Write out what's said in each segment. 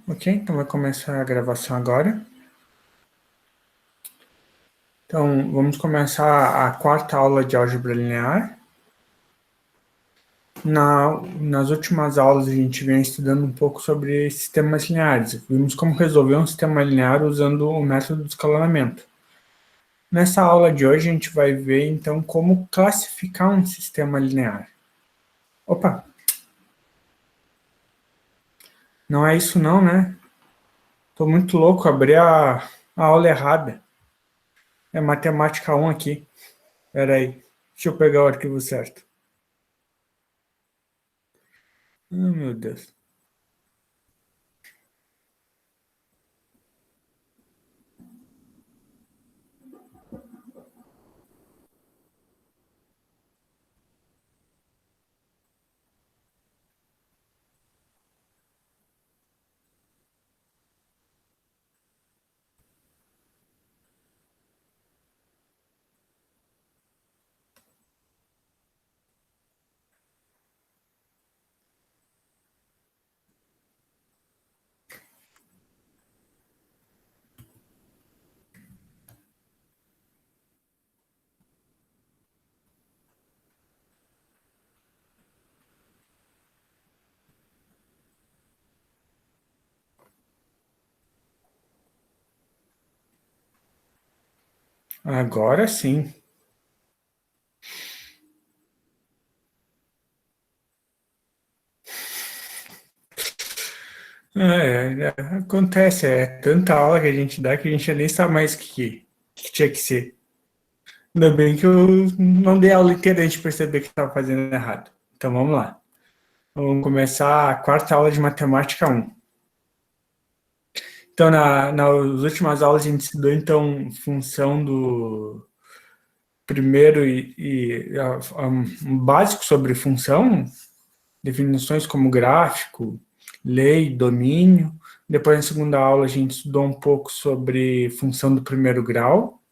Ok, então vai começar a gravação agora. Então, vamos começar a quarta aula de álgebra linear. Nas últimas aulas a gente vem estudando um pouco sobre sistemas lineares. Vimos como resolver um sistema linear usando o método de escalonamento. Nessa aula de hoje a gente vai ver então como classificar um sistema linear. Opa, não é isso não, né? Tô muito louco, abri a aula errada. É matemática 1 aqui. Pera aí, deixa eu pegar o arquivo certo. Meu Deus. Agora sim. Acontece, é tanta aula que a gente dá que a gente nem sabe mais o que tinha que ser. Ainda bem que eu não dei a aula inteira a gente perceber que estava fazendo errado. Então vamos lá. Vamos começar a quarta aula de matemática 1. Então, nas últimas aulas a gente estudou então função do primeiro um básico sobre função, definições como gráfico, lei, domínio. Depois, na segunda aula, a gente estudou um pouco sobre função do primeiro grau.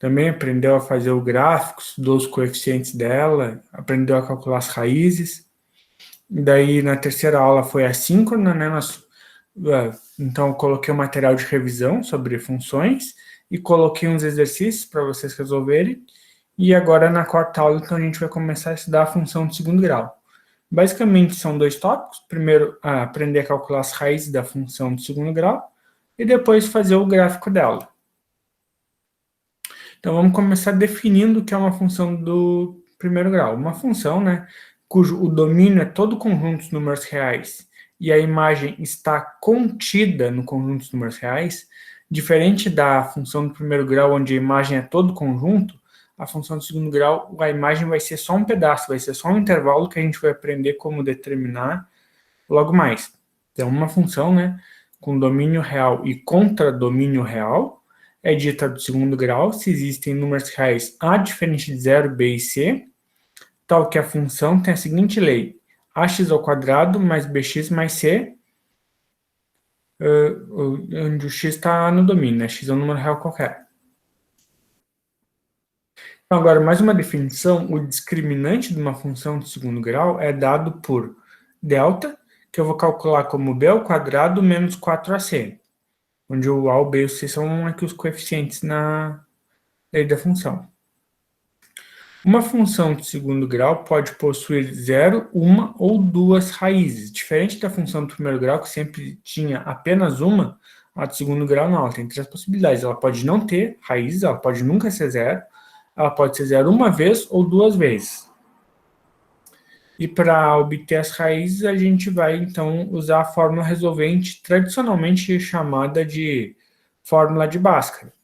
Também aprendeu a fazer o gráfico, estudou os coeficientes dela, aprendeu a calcular as raízes. E daí, na terceira aula, foi assíncrona, né? Então, eu coloquei um material de revisão sobre funções e coloquei uns exercícios para vocês resolverem. E agora, na quarta aula, então, a gente vai começar a estudar a função de segundo grau. Basicamente, são dois tópicos. Primeiro, aprender a calcular as raízes da função de segundo grau e depois fazer o gráfico dela. Então, vamos começar definindo o que é uma função do primeiro grau. Uma função, né, cujo o domínio é todo o conjunto de números reais e a imagem está contida no conjunto de números reais, diferente da função do primeiro grau, onde a imagem é todo o conjunto, a função do segundo grau, a imagem vai ser só um pedaço, vai ser só um intervalo que a gente vai aprender como determinar logo mais. Então, uma função, né, com domínio real e contradomínio real é dita do segundo grau se existem números reais a diferente de zero, b e c, tal que a função tem a seguinte lei: ax ao quadrado mais bx mais c, onde o x está no domínio, né? X é um número real qualquer. Então, agora, mais uma definição: o discriminante de uma função de segundo grau é dado por delta, que eu vou calcular como b ao quadrado menos 4ac, onde o a, o b e o c são aqui os coeficientes na lei da função. Uma função de segundo grau pode possuir zero, uma ou duas raízes. Diferente da função do primeiro grau, que sempre tinha apenas uma, a de segundo grau não, ela tem três possibilidades. Ela pode não ter raízes, ela pode nunca ser zero, ela pode ser zero uma vez ou duas vezes. E para obter as raízes, a gente vai, então, usar a fórmula resolvente, tradicionalmente chamada de fórmula de Bhaskara.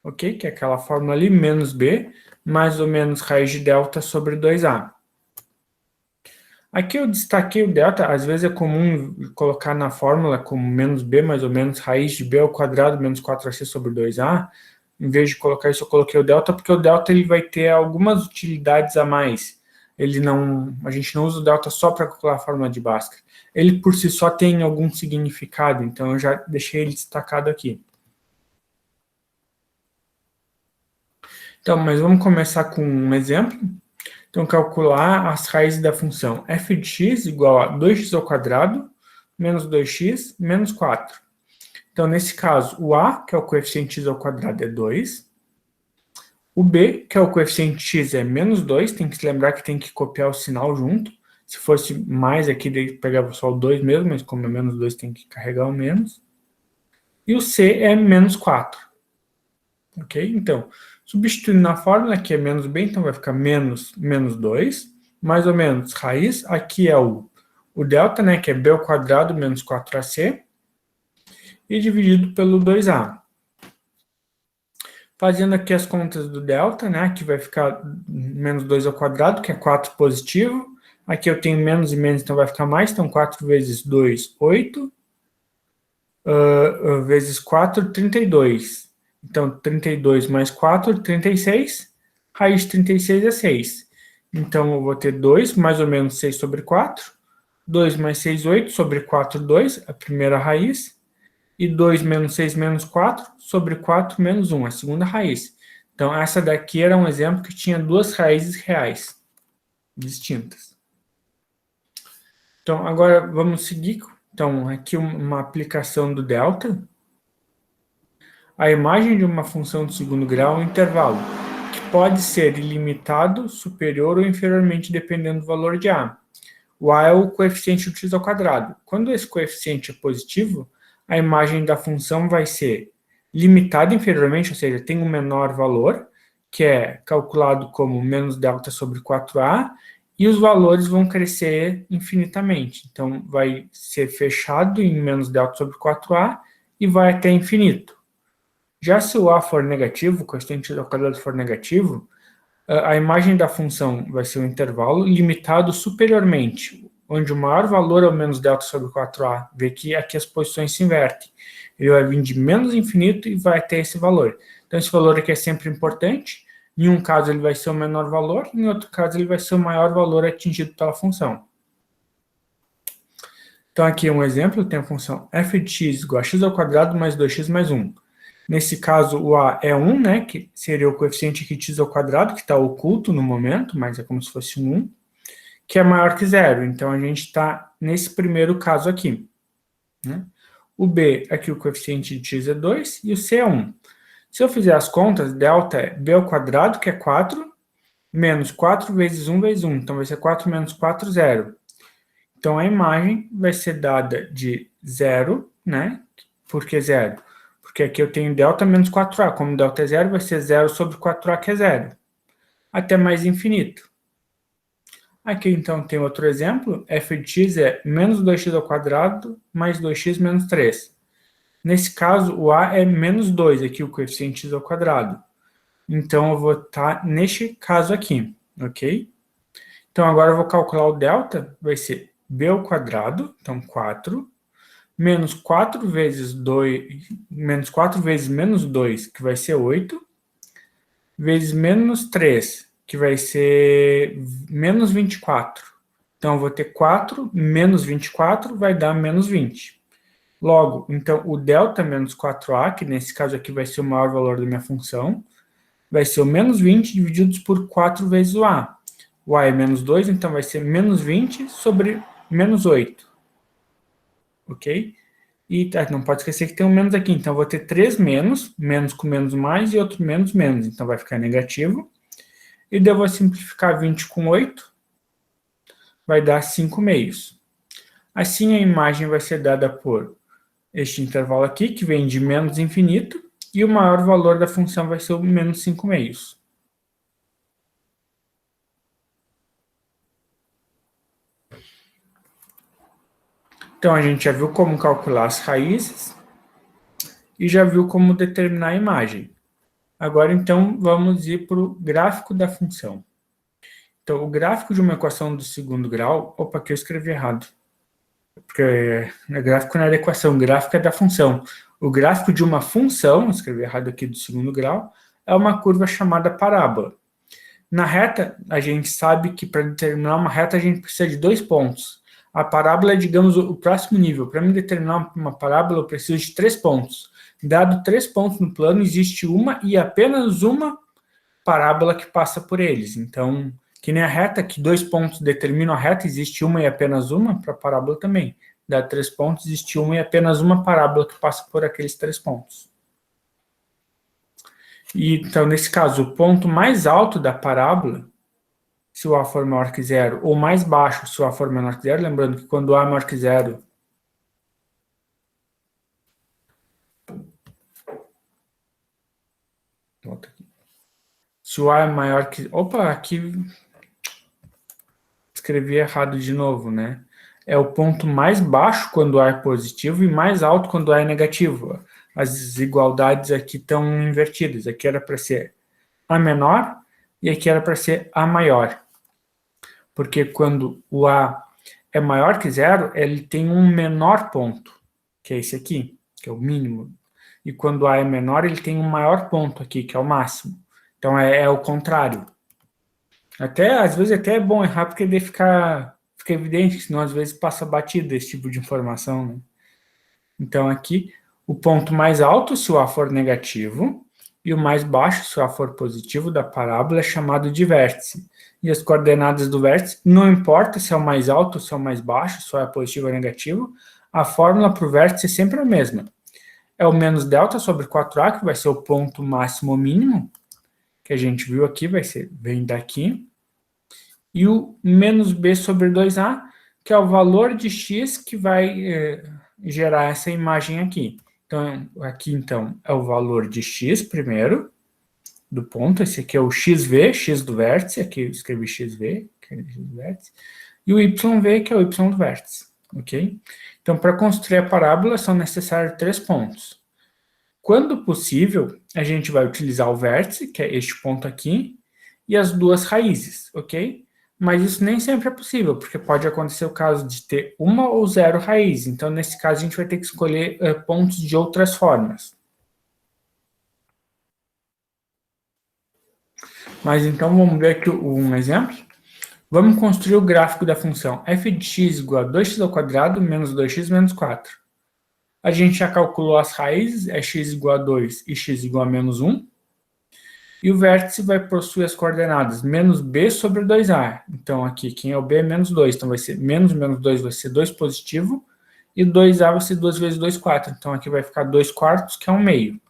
Ok? Que é aquela fórmula ali, menos b, mais ou menos raiz de delta sobre 2a. Aqui eu destaquei o delta, às vezes é comum colocar na fórmula como menos b mais ou menos raiz de b ao quadrado menos 4ac sobre 2a. Em vez de colocar isso, eu coloquei o delta, porque o delta ele vai ter algumas utilidades a mais. A gente não usa o delta só para calcular a fórmula de Bhaskara. Ele por si só tem algum significado, então eu já deixei ele destacado aqui. Então, mas vamos começar com um exemplo. Então, calcular as raízes da função f de x igual a 2x ao quadrado menos 2x menos 4. Então, nesse caso, o a, que é o coeficiente x ao quadrado, é 2. O b, que é o coeficiente x, é menos 2. Tem que se lembrar que tem que copiar o sinal junto. Se fosse mais aqui, daí pegava só o 2 mesmo, mas como é menos 2, tem que carregar o menos. E o c é menos 4. Ok? Então, substituindo na fórmula, aqui é menos b, então vai ficar menos 2, mais ou menos raiz, aqui é o delta, né, que é b ao quadrado menos 4ac, e dividido pelo 2a. Fazendo aqui as contas do delta, né, aqui vai ficar menos 2 ao quadrado, que é 4 positivo. Aqui eu tenho menos e menos, então vai ficar mais, então 4 vezes 2, 8. Vezes 4, 32. Então, 32 mais 4, 36. Raiz de 36 é 6. Então, eu vou ter 2, mais ou menos 6 sobre 4. 2 mais 6, 8. Sobre 4, 2, a primeira raiz. E 2 menos 6 menos 4, sobre 4 menos 1, a segunda raiz. Então, essa daqui era um exemplo que tinha duas raízes reais, distintas. Então, agora vamos seguir. Então, aqui uma aplicação do delta. A imagem de uma função de segundo grau é um intervalo, que pode ser ilimitado, superior ou inferiormente, dependendo do valor de a. O a é o coeficiente de x ao quadrado. Quando esse coeficiente é positivo, a imagem da função vai ser limitada inferiormente, ou seja, tem um menor valor, que é calculado como menos delta sobre 4a, e os valores vão crescer infinitamente. Então, vai ser fechado em menos delta sobre 4a e vai até infinito. Já se o a for negativo, o coeficiente ao quadrado for negativo, a imagem da função vai ser um intervalo limitado superiormente, onde o maior valor é o menos delta sobre 4a. Vê que aqui as posições se invertem. Ele vai vir de menos infinito e vai até esse valor. Então, esse valor aqui é sempre importante. Em um caso, ele vai ser o menor valor, em outro caso, ele vai ser o maior valor atingido pela função. Então, aqui um exemplo, tem a função f de x igual a x ao quadrado mais 2x mais 1. Nesse caso, o a é 1, né, que seria o coeficiente aqui de x ao quadrado, que está oculto no momento, mas é como se fosse um 1, que é maior que 0. Então, a gente está nesse primeiro caso aqui. Né? O b, aqui o coeficiente de x é 2, e o c é 1. Se eu fizer as contas, delta é b ao quadrado, que é 4, menos 4 vezes 1 vezes 1. Então, vai ser 4 menos 4, 0. Então, a imagem vai ser dada de 0, né? Por que 0? Porque aqui eu tenho delta menos 4a. Como delta é 0, vai ser 0 sobre 4a, que é 0. Até mais infinito. Aqui, então, tem outro exemplo. F de x é menos 2x ao quadrado mais 2x menos 3. Nesse caso, o a é menos 2, aqui o coeficiente x ao quadrado. Então, eu vou estar neste caso aqui, ok? Então, agora eu vou calcular o delta. Vai ser b ao quadrado, então 4, menos 4 vezes 2, menos 4 vezes menos 2, que vai ser 8, vezes menos 3, que vai ser menos 24. Então, eu vou ter 4 menos 24 vai dar menos 20. Logo, então, o delta menos 4a, que nesse caso aqui vai ser o maior valor da minha função, vai ser o menos 20 divididos por 4 vezes o a. O a é menos 2, então vai ser menos 20 sobre menos 8. Ok? E não pode esquecer que tem um menos aqui. Então, eu vou ter 3 menos, menos com menos mais, e outro menos, menos. Então, vai ficar negativo. E daí eu vou simplificar 20 com 8. Vai dar 5 meios. Assim, a imagem vai ser dada por este intervalo aqui, que vem de menos infinito, e o maior valor da função vai ser o menos 5 meios. Então, a gente já viu como calcular as raízes e já viu como determinar a imagem. Agora, então, vamos ir para o gráfico da função. Então, o gráfico de uma equação do segundo grau... Opa, aqui eu escrevi errado. Porque gráfico não é da equação, o gráfico é da função. O gráfico de uma função, escrevi errado aqui do segundo grau, é uma curva chamada parábola. Na reta, a gente sabe que para determinar uma reta a gente precisa de 2 pontos. A parábola é, digamos, o próximo nível. Para mim determinar uma parábola, eu preciso de 3 pontos. Dado 3 pontos no plano, existe uma e apenas uma parábola que passa por eles. Então, Que nem a reta, que 2 pontos determinam a reta, existe uma e apenas uma, para a parábola também. Dá 3 pontos, existe uma e apenas uma parábola que passa por aqueles 3 pontos. E, então, nesse caso, o ponto mais alto da parábola, se o A for maior que zero, ou mais baixo, se o A for menor que zero, lembrando que quando o A é maior que zero, volta aqui. Se o A é maior que... Opa, aqui escrevi errado de novo, né? É o ponto mais baixo quando o A é positivo e mais alto quando o A é negativo. As desigualdades aqui estão invertidas. Aqui era para ser A menor e aqui era para ser A maior. Porque quando o A é maior que zero, ele tem um menor ponto, que é esse aqui, que é o mínimo. E quando A é menor, ele tem um maior ponto aqui, que é o máximo. Então, é o contrário. Às vezes, até é bom errar, porque daí fica evidente, senão, às vezes, passa batido esse tipo de informação, né? Então, aqui, o ponto mais alto, se o A for negativo, e o mais baixo, se o A for positivo, da parábola, é chamado de vértice. E as coordenadas do vértice, não importa se é o mais alto ou se é o mais baixo, se é positivo ou negativo, a fórmula para o vértice é sempre a mesma. É o menos delta sobre 4A, que vai ser o ponto máximo ou mínimo, que a gente viu aqui, vem daqui, e o menos B sobre 2A, que é o valor de x que vai gerar essa imagem aqui. Então, aqui, então, é o valor de x primeiro, do ponto, esse aqui é o xv, x do vértice, aqui eu escrevi xv, que é x do vértice, e o yv, que é o y do vértice, ok? Então, para construir a parábola, são necessários 3 pontos. Quando possível, a gente vai utilizar o vértice, que é este ponto aqui, e as duas raízes, ok? Mas isso nem sempre é possível, porque pode acontecer o caso de ter uma ou zero raiz. Então, nesse caso, a gente vai ter que escolher pontos de outras formas. Mas então, vamos ver aqui um exemplo. Vamos construir o gráfico da função f de x igual a 2x ao quadrado menos 2x menos 4. A gente já calculou as raízes, é x igual a 2 e x igual a menos 1. E o vértice vai possuir as coordenadas menos b sobre 2a. Então, aqui, quem é o b é menos 2. Então, vai ser menos 2 vai ser 2 positivo. E 2a vai ser 2 vezes 2, 4. Então, aqui vai ficar 2 quartos, que é 1 meio.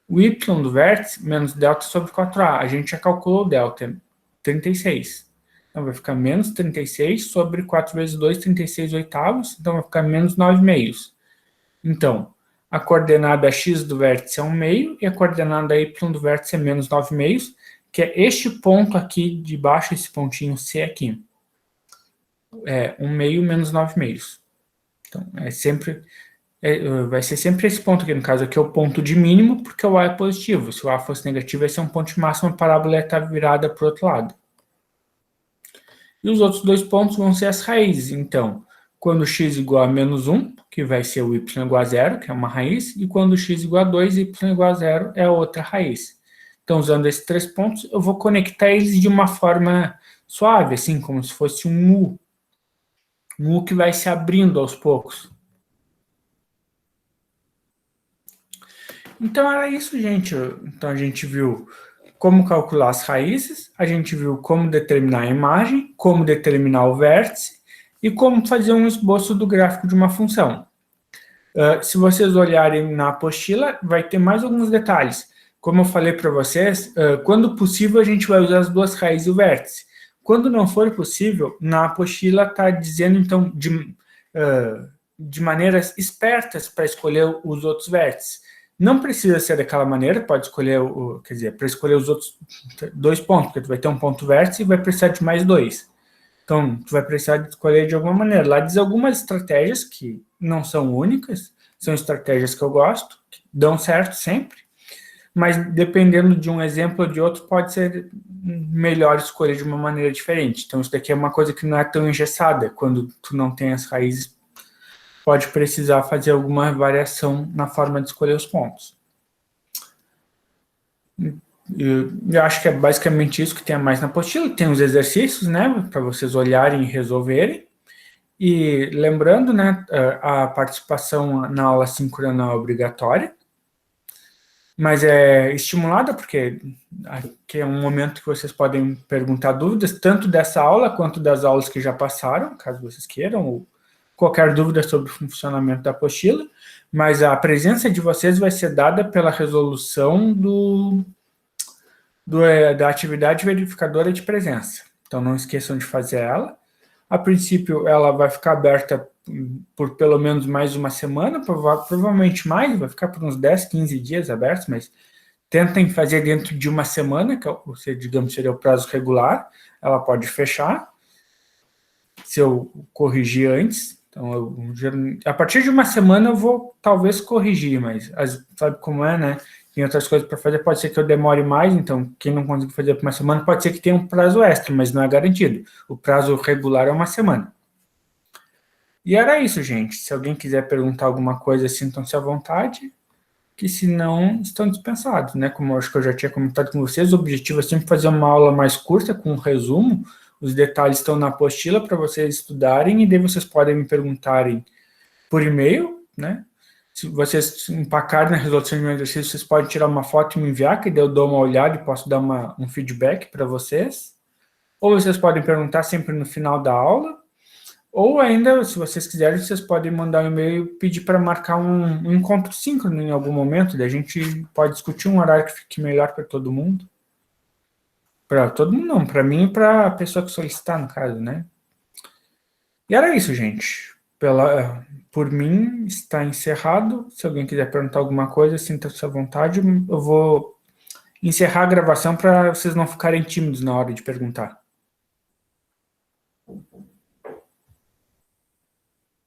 O y do vértice, menos delta sobre 4a. A gente já calculou o delta, é 36. Então, vai ficar menos 36 sobre 4 vezes 2, 36 oitavos. Então, vai ficar menos 9 meios. Então, a coordenada x do vértice é 1 meio e a coordenada y do vértice é menos 9 meios, que é este ponto aqui de baixo, esse pontinho C aqui. É 1 meio menos 9 meios. Então, vai ser sempre esse ponto aqui, no caso aqui é o ponto de mínimo, porque o A é positivo. Se o A fosse negativo, vai ser um ponto de máximo, a parábola ia estar virada para o outro lado. E os outros 2 pontos vão ser as raízes. Então, quando x igual a menos 1, que vai ser o y igual a 0, que é uma raiz, e quando x igual a 2, y igual a 0 é a outra raiz. Então, usando esses 3 pontos, eu vou conectar eles de uma forma suave, assim, como se fosse um U. Um U que vai se abrindo aos poucos. Então, era isso, gente. Então, a gente viu como calcular as raízes, a gente viu como determinar a imagem, como determinar o vértice, e como fazer um esboço do gráfico de uma função. Se vocês olharem na apostila, vai ter mais alguns detalhes. Como eu falei para vocês, quando possível, a gente vai usar as duas raízes e o vértice. Quando não for possível, na apostila está dizendo, então, de maneiras espertas para escolher os outros vértices. Não precisa ser daquela maneira, pode escolher, quer dizer, para escolher os outros 2 pontos, porque tu vai ter um ponto vértice e vai precisar de mais 2. Então, tu vai precisar de escolher de alguma maneira. Lá diz algumas estratégias que não são únicas, são estratégias que eu gosto, que dão certo sempre, mas dependendo de um exemplo ou de outro, pode ser melhor escolher de uma maneira diferente. Então, isso daqui é uma coisa que não é tão engessada. Quando tu não tem as raízes, pode precisar fazer alguma variação na forma de escolher os pontos. Eu acho que é basicamente isso que tem mais na apostila. Tem os exercícios, né, para vocês olharem e resolverem. E lembrando, né, a participação na aula síncrona é obrigatória. mas é estimulada, porque aqui é um momento que vocês podem perguntar dúvidas, tanto dessa aula quanto das aulas que já passaram, caso vocês queiram, ou qualquer dúvida sobre o funcionamento da apostila, mas a presença de vocês vai ser dada pela resolução da atividade verificadora de presença. Então, não esqueçam de fazer ela. A princípio, ela vai ficar aberta por pelo menos mais uma semana, provavelmente mais, vai ficar por uns 10, 15 dias abertos, mas tentem fazer dentro de uma semana, que digamos, seria o prazo regular, ela pode fechar, se eu corrigir antes. Então, a partir de uma semana eu vou talvez corrigir, mas sabe como é, né? Tem outras coisas para fazer, pode ser que eu demore mais, então quem não conseguir fazer por uma semana pode ser que tenha um prazo extra, mas não é garantido. O prazo regular é uma semana. E era isso, gente. Se alguém quiser perguntar alguma coisa, sintam-se à vontade, que se não, estão dispensados, né? Como eu acho que eu já tinha comentado com vocês, o objetivo é sempre fazer uma aula mais curta, com um resumo. Os detalhes estão na apostila para vocês estudarem, e daí vocês podem me perguntarem por e-mail, né? Se vocês empacarem na resolução de um exercício, vocês podem tirar uma foto e me enviar, que daí eu dou uma olhada e posso dar um feedback para vocês. Ou vocês podem perguntar sempre no final da aula. Ou ainda, se vocês quiserem, vocês podem mandar um e-mail e pedir para marcar um encontro síncrono em algum momento, daí a gente pode discutir um horário que fique melhor para todo mundo. Para todo mundo não, para mim e para a pessoa que solicitar, no caso, né? E era isso, gente. Por mim, está encerrado. Se alguém quiser perguntar alguma coisa, sinta-se à vontade. Eu vou encerrar a gravação para vocês não ficarem tímidos na hora de perguntar.